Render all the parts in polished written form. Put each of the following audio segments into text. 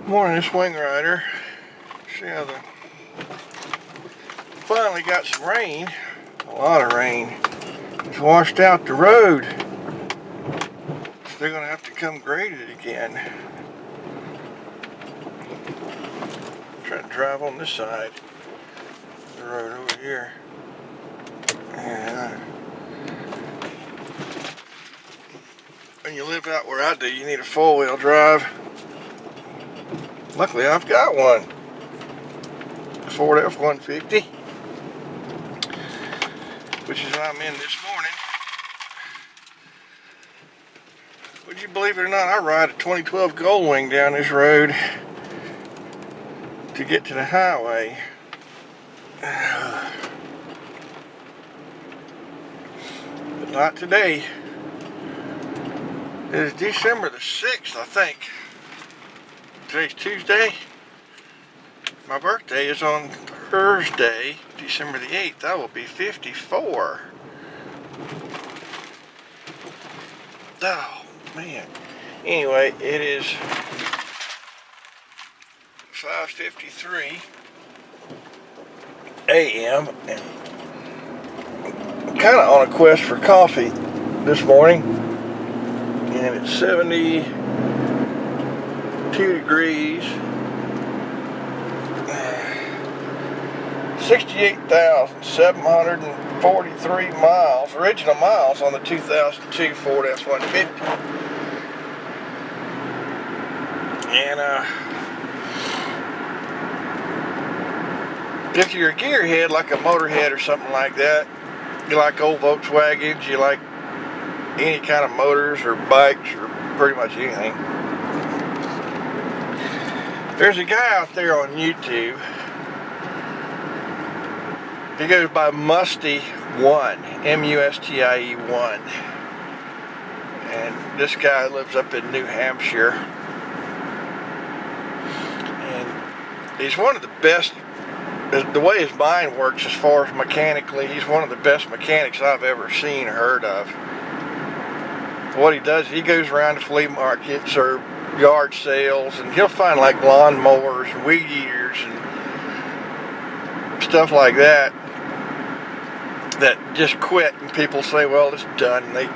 Morning, swing rider. See how finally got some rain. A lot of rain. It's washed out the road. So they're gonna have to come grade it again. Try to drive on this side of the road over here. And when you live out where I do, you need a four-wheel drive. Luckily, I've got one. A Ford F-150, which is what I'm in this morning. Would you believe it or not, I ride a 2012 Goldwing down this road to get to the highway. But not today. It is December the 6th, I think. Today's Tuesday. My birthday is on Thursday, December the 8th. I will be 54. Oh, man. Anyway, it is 5:53 a.m. and I'm kind of on a quest for coffee this morning. And it's 72 degrees. 68,743 miles, original miles on the 2002 Ford F-150. And if you're a gearhead, like a motorhead or something like that, you like old Volkswagens, you like any kind of motors or bikes or pretty much anything. There's a guy out there on YouTube. He goes by Mustie 1, M-U-S-T-I-E 1. And this guy lives up in New Hampshire. And he's one of the best, the way his mind works as far as mechanically, he's one of the best mechanics I've ever seen or heard of. What he does, he goes around to flea markets or yard sales, and he'll find like lawn mowers, weed eaters, and stuff like that just quit, and people say, well, it's done, and they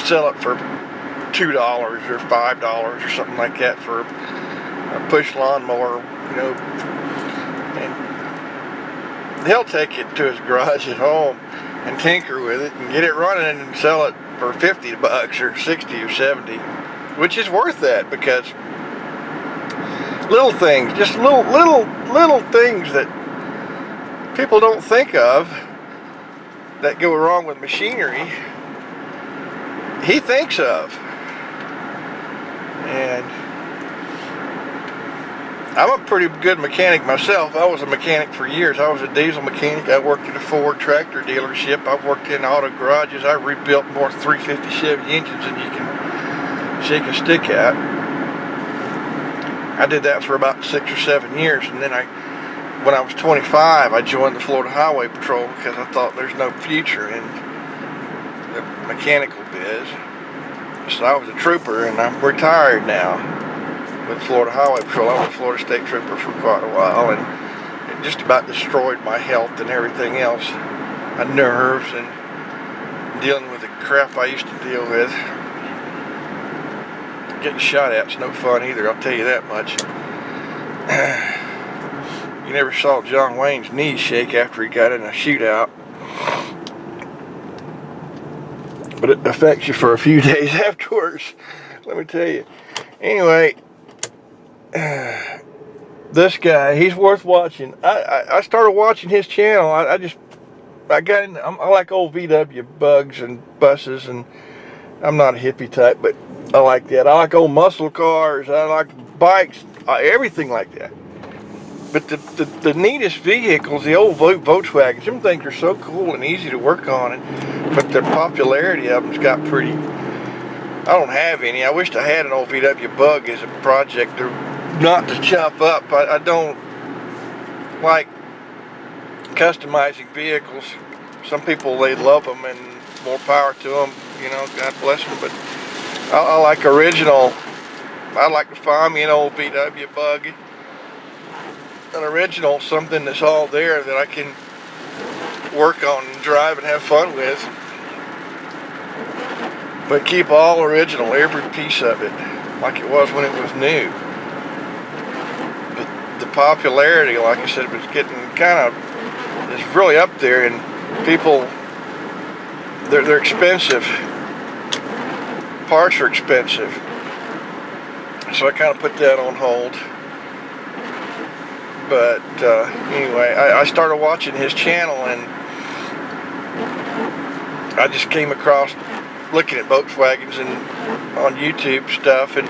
sell it for $2 or $5 or something like that for a push lawnmower, you know. And he'll take it to his garage at home and tinker with it and get it running and sell it for $50 or 60 or 70, which is worth that, because little things, just little things that people don't think of that go wrong with machinery, he thinks of. And I'm a pretty good mechanic myself. I was a mechanic for years. I was a diesel mechanic. I worked at a Ford tractor dealership. I worked in auto garages. I rebuilt more 350 Chevy engines than you can shake a stick at. I did that for about 6 or 7 years, and then when I was 25, I joined the Florida Highway Patrol because I thought there's no future in the mechanical biz. So I was a trooper, and I'm retired now with Florida Highway Patrol. I was a Florida State Trooper for quite a while, and it just about destroyed my health and everything else. My nerves and dealing with the crap I used to deal with. Getting shot at's no fun either, I'll tell you that much. You never saw John Wayne's knees shake after he got in a shootout. But it affects you for a few days afterwards, let me tell you. Anyway, this guy, he's worth watching. I started watching his channel. I got in, I like old VW bugs and buses, and I'm not a hippie type, but I like that. I like old muscle cars. I like bikes, everything like that. But the neatest vehicles, the old Volkswagens, them things are so cool and easy to work on. But the popularity of them's got pretty. I don't have any. I wished I had an old VW Bug as a project, not to chop up. I don't like customizing vehicles. Some people, they love them, and more power to them. You know, God bless them. But I like original I'd like to find me an old VW bug, an original, something that's all there that I can work on and drive and have fun with, but keep all original, every piece of it, like it was when it was new. But the popularity, like I said, was getting kind of, it's really up there, and people, they're expensive. Parts are expensive, so I kind of put that on hold. But anyway, I started watching his channel, and I just came across looking at Volkswagens and on YouTube stuff and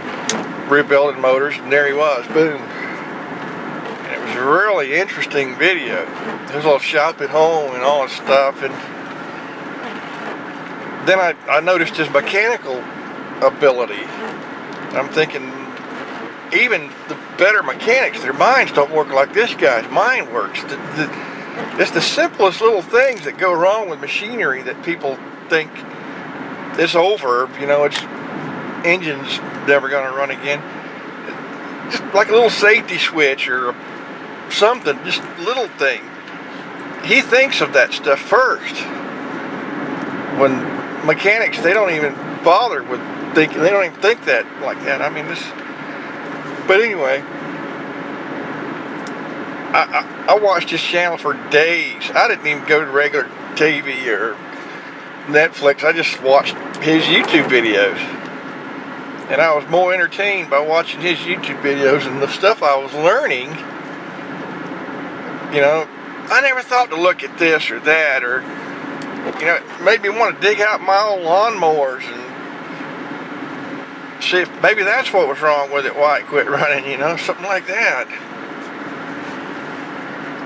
rebuilding motors, and there he was, boom. And it was a really interesting video. There's a little shop at home and all this stuff, and then I noticed his mechanical ability. I'm thinking, even the better mechanics, their minds don't work like this guy's mind works. It's the simplest little things that go wrong with machinery that people think it's over, you know, it's engine's never going to run again. Just like a little safety switch or something, just a little thing. He thinks of that stuff first. When mechanics, they don't even bother with thinking, they don't even think that like that. I mean, this. But anyway, I watched his channel for days. I didn't even go to regular TV or Netflix. I just watched his YouTube videos. And I was more entertained by watching his YouTube videos and the stuff I was learning. You know, I never thought to look at this or that, or, you know, it made me want to dig out my old lawnmowers and see if maybe that's what was wrong with it, why it quit running, you know, something like that.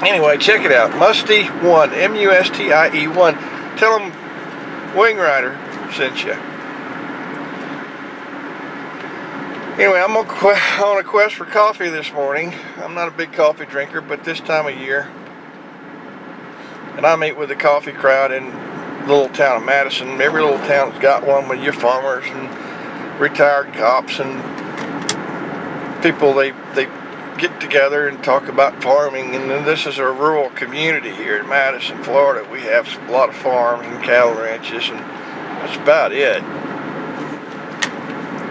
Anyway, check it out. Mustie 1, M-U-S-T-I-E 1. Tell them Wing Rider sent you. Anyway, I'm on a quest for coffee this morning. I'm not a big coffee drinker, but this time of year. And I meet with the coffee crowd in the little town of Madison. Every little town's got one with your farmers and retired cops and people. They get together and talk about farming, and this is a rural community here in Madison, Florida. We have a lot of farms and cattle ranches, and that's about it.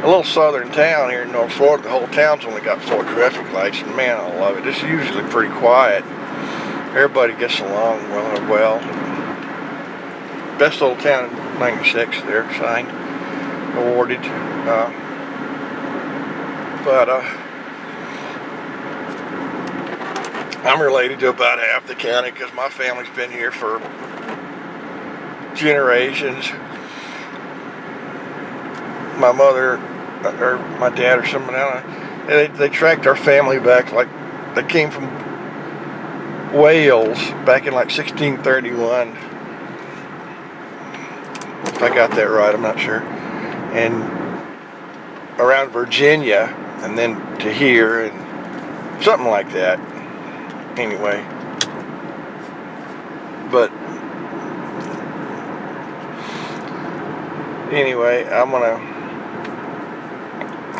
A little southern town here in North Florida. The whole town's only got 4 traffic lights, and man, I love it. It's usually pretty quiet. Everybody gets along well. Best old town in '96 there, signed, awarded. I'm related to about half the county because my family's been here for generations. My mother or my dad or someone else, they tracked our family back, like they came from Wales back in like 1631. If I got that right, I'm not sure. And around Virginia, and then to here, and something like that. Anyway, but anyway, I'm gonna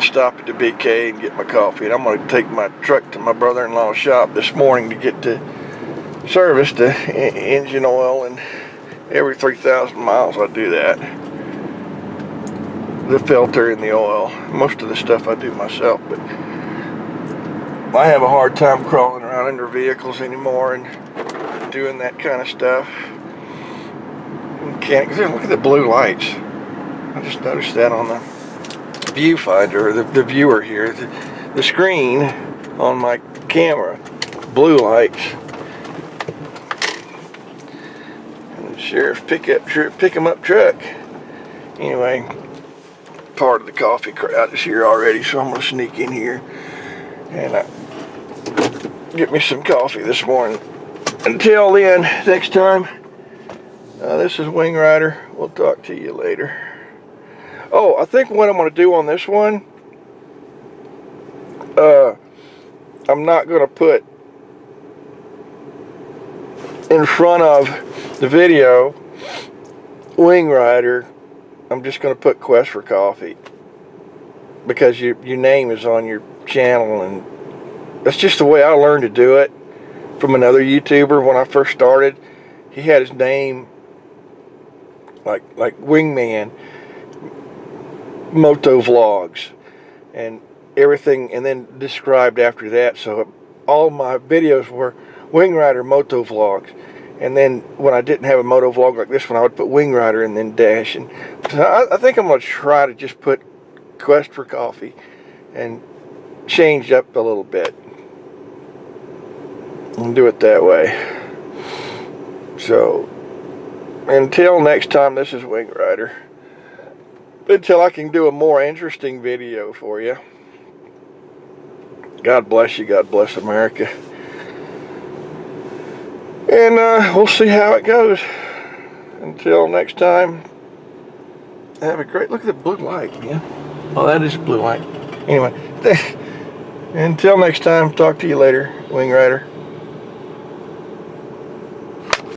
stop at the BK and get my coffee, and I'm gonna take my truck to my brother-in-law's shop this morning to get the service, the engine oil, and every 3,000 miles I do that. The filter and the oil. Most of the stuff I do myself, but I have a hard time crawling around under vehicles anymore and doing that kind of stuff. Can't, look at the blue lights. I just noticed that on the viewfinder, the viewer here, the screen on my camera, blue lights. And the sheriff's pick 'em up truck. Anyway, part of the coffee crowd is here already, so I'm gonna sneak in here and get me some coffee this morning. Until then, next time, this is Wing Rider. We'll talk to you later. Oh, I think what I'm going to do on this one, I'm not going to put in front of the video Wing Rider. I'm just going to put Quest for Coffee. because your name is on your channel, and that's just the way I learned to do it from another YouTuber when I first started. He had his name like Wingman Moto Vlogs and everything, and then described after that. So all my videos were Wing Rider Moto Vlogs. And then when I didn't have a moto vlog like this one, I would put Wing Rider and then dash. And so I think I'm going to try to just put Quest for Coffee and change up a little bit and do it that way. So until next time, this is Wing Rider. Until I can do a more interesting video for you. God bless you. God bless America. And we'll see how it goes. Until next time, have a great, look at the blue light, yeah. Oh, that is blue light. Anyway, until next time, talk to you later, Wing Rider.